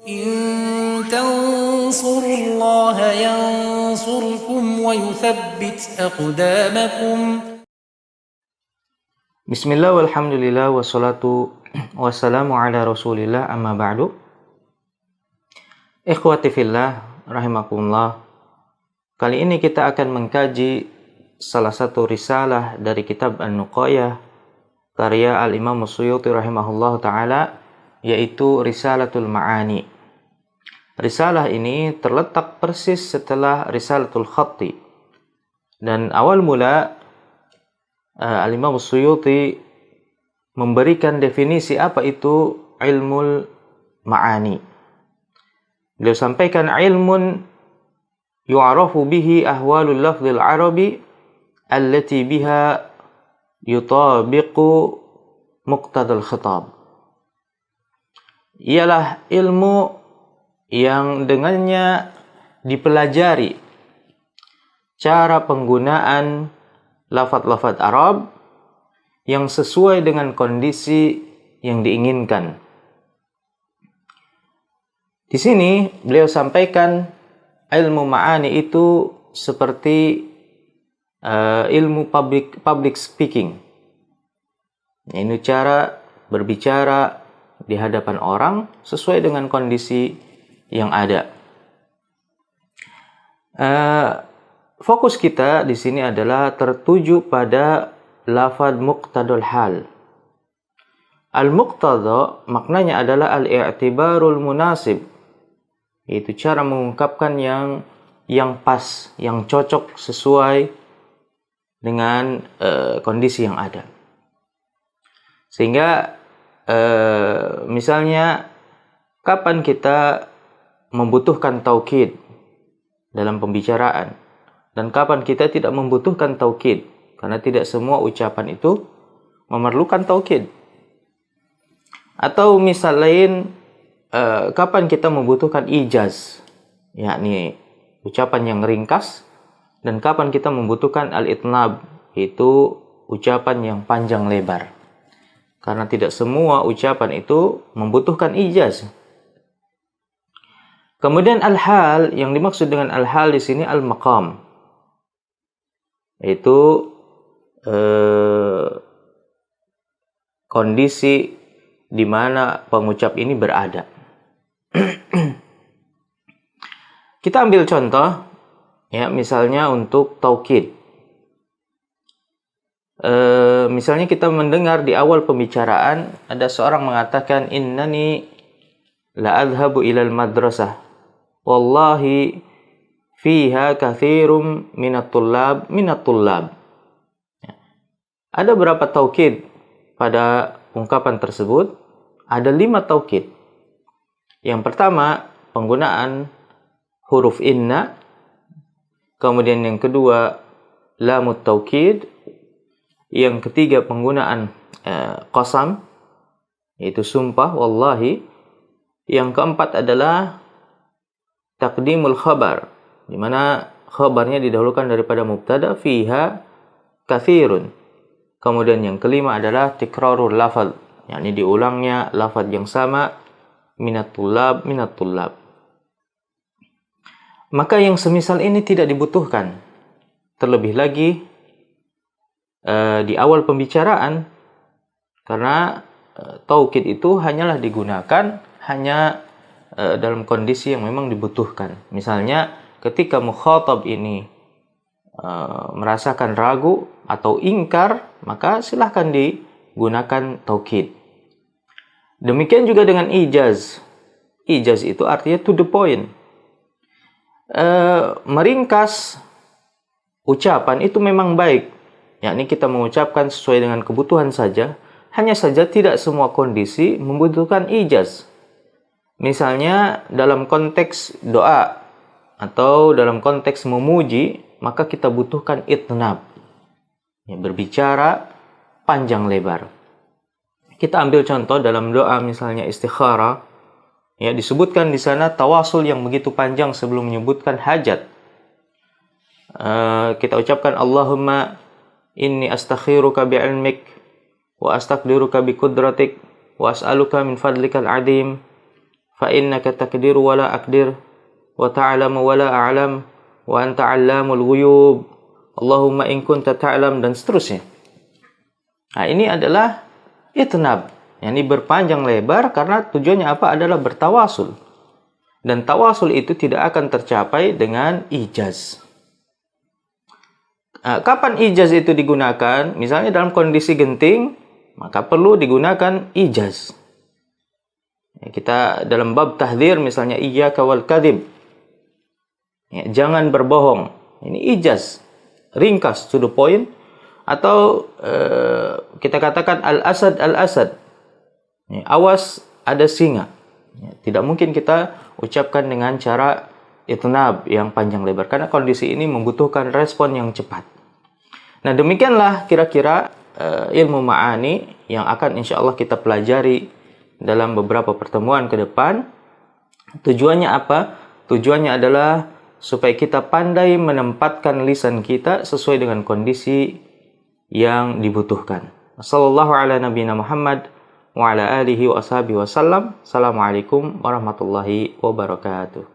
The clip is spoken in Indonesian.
إن تنصروا الله ينصركم ويثبت أقدامكم. Bismillah walhamdulillah wassalatu wassalamu ala rasulillah amma ba'du. Ikhwati fillah rahimakumullah. Kali ini kita akan mengkaji salah satu risalah dari kitab An-Nuqayah karya Al-Imam Suyuti rahimahullah ta'ala, yaitu Risalatul Ma'ani. Risalah ini terletak persis setelah Risalatul Khatti, dan awal mula Al-Imam Suyuti memberikan definisi apa itu ilmul ma'ani. Beliau sampaikan ilmun yu'arafu bihi ahwalul lafzil arabi allati biha yutabiqu muqtadal khitab. Ialah ilmu yang dengannya dipelajari cara penggunaan lafaz-lafaz Arab yang sesuai dengan kondisi yang diinginkan. Di sini beliau sampaikan ilmu ma'ani itu seperti ilmu public speaking. Ini cara berbicara di hadapan orang sesuai dengan kondisi yang ada. Fokus kita di sini adalah tertuju pada lafaz muqtadul hal. Al-muqtada maknanya adalah al-i'tibarul munasib, yaitu cara mengungkapkan yang pas, yang cocok sesuai dengan kondisi yang ada. Sehingga misalnya kapan kita membutuhkan taukid dalam pembicaraan, dan kapan kita tidak membutuhkan taukid, karena tidak semua ucapan itu memerlukan taukid. Atau misal lain, kapan kita membutuhkan ijaz, yakni ucapan yang ringkas, dan kapan kita membutuhkan al-itnab, yaitu ucapan yang panjang lebar. Karena tidak semua ucapan itu membutuhkan ijaz. Kemudian al-hal, yang dimaksud dengan al-hal di sini al-maqam, yaitu kondisi di mana pengucap ini berada. Kita ambil contoh, ya, misalnya untuk taukid. Misalnya kita mendengar di awal pembicaraan ada seorang mengatakan, innani la adhabu ilal madrasah wallahi fiha kathirum minat tullab. Ada berapa taukid pada ungkapan tersebut? Ada 5 taukid. Yang pertama, penggunaan huruf inna. Kemudian yang kedua, lamut taukid. Yang ketiga, penggunaan qasam, yaitu sumpah, wallahi. Yang keempat adalah taqdimul khabar, di mana khabarnya didahulukan daripada mubtada, fiha kathirun. Kemudian yang kelima adalah tikrarul lafaz, yakni diulangnya lafaz yang sama, minat tullab. Maka yang semisal ini tidak dibutuhkan. Terlebih lagi di awal pembicaraan, karena taukid itu hanyalah digunakan hanya dalam kondisi yang memang dibutuhkan. Misalnya ketika mukhatab ini merasakan ragu atau ingkar, maka silahkan digunakan taukid. Demikian juga dengan ijaz. Ijaz itu artinya to the point. Meringkas ucapan itu memang baik, yakni kita mengucapkan sesuai dengan kebutuhan saja. Hanya saja tidak semua kondisi membutuhkan ijaz. Misalnya dalam konteks doa atau dalam konteks memuji, maka kita butuhkan itnab, ya, berbicara panjang lebar. Kita ambil contoh dalam doa misalnya istikharah, ya, disebutkan di sana tawasul yang begitu panjang sebelum menyebutkan hajat. Kita ucapkan Allahumma inni astakhiruka bi'ilmik wa astaqdiruka bi qudratik wa as'aluka min fadlikal adim fa innaka taqdiru wa la aqdir wa ta'lamu wa la a'lam wa anta 'allamul ghuyub. Allahumma in kunta ta'lam, dan seterusnya. Nah, ini adalah itnab, yakni berpanjang lebar, karena tujuannya apa? Adalah bertawasul. Dan tawasul itu tidak akan tercapai dengan ijaz. Kapan ijaz itu digunakan? Misalnya dalam kondisi genting, maka perlu digunakan ijaz. Kita dalam bab tahdzir misalnya, iyyaka wal kadzib. Jangan berbohong. Ini ijaz. Ringkas, to the point. Atau kita katakan al-asad, al-asad. Awas, ada singa. Tidak mungkin kita ucapkan dengan cara itnab yang panjang lebar, karena kondisi ini membutuhkan respon yang cepat. Nah, demikianlah kira-kira ilmu ma'ani yang akan insya Allah kita pelajari dalam beberapa pertemuan ke depan. Tujuannya apa? Tujuannya adalah supaya kita pandai menempatkan lisan kita sesuai dengan kondisi yang dibutuhkan. Sallallahu ala nabiyina Muhammad wa ala alihi wa ashabihi wasallam. Assalamualaikum warahmatullahi wabarakatuh.